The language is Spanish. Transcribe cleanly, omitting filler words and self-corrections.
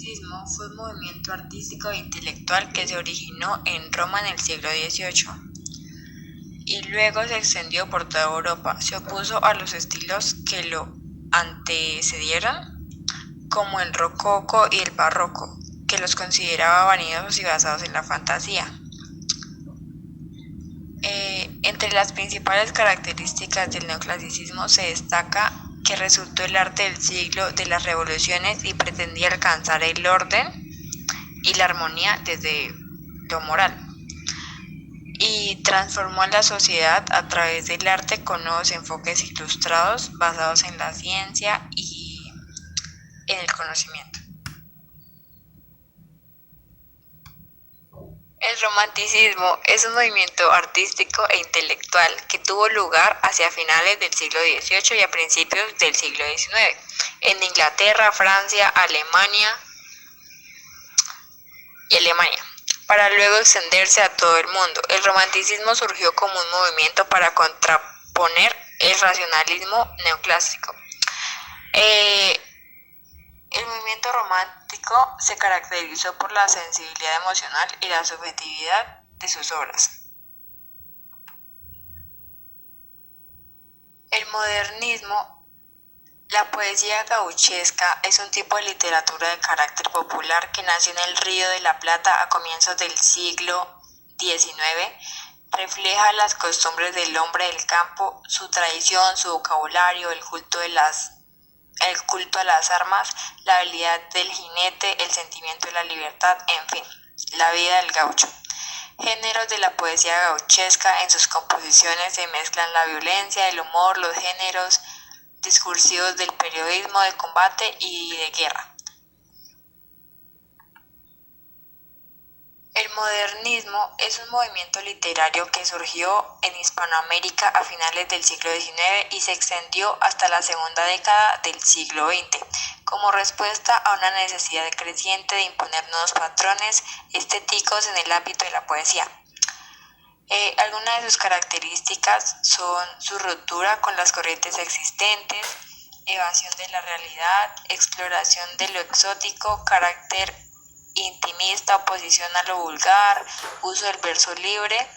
Romanticismo fue un movimiento artístico e intelectual que se originó en Roma en el siglo XVIII y luego se extendió por toda Europa. Se opuso a los estilos que lo antecedieron, como el rococó y el barroco, que los consideraba vanidosos y basados en la fantasía. Entre las principales características del neoclasicismo se destaca que resultó el arte del siglo de las revoluciones y pretendía alcanzar el orden y la armonía desde lo moral, y transformó a la sociedad a través del arte con nuevos enfoques ilustrados basados en la ciencia y en el conocimiento. El romanticismo es un movimiento artístico e intelectual que tuvo lugar hacia finales del siglo XVIII y a principios del siglo XIX en Inglaterra, Francia, Alemania, para luego extenderse a todo el mundo. El romanticismo surgió como un movimiento para contraponer el racionalismo neoclásico. El movimiento romántico se caracterizó por la sensibilidad emocional y la subjetividad de sus obras. El modernismo, la poesía gauchesca, es un tipo de literatura de carácter popular que nació en el Río de la Plata a comienzos del siglo XIX. Refleja las costumbres del hombre del campo, su tradición, su vocabulario, el culto a las armas, la habilidad del jinete, el sentimiento de la libertad, en fin, la vida del gaucho. Géneros de la poesía gauchesca: en sus composiciones se mezclan la violencia, el humor, los géneros discursivos del periodismo de combate y de guerra. El modernismo es un movimiento literario que surgió en Hispanoamérica a finales del siglo XIX y se extendió hasta la segunda década del siglo XX, como respuesta a una necesidad creciente de imponer nuevos patrones estéticos en el ámbito de la poesía. Algunas de sus características son su ruptura con las corrientes existentes, evasión de la realidad, exploración de lo exótico, carácter intimista, oposición a lo vulgar, uso del verso libre,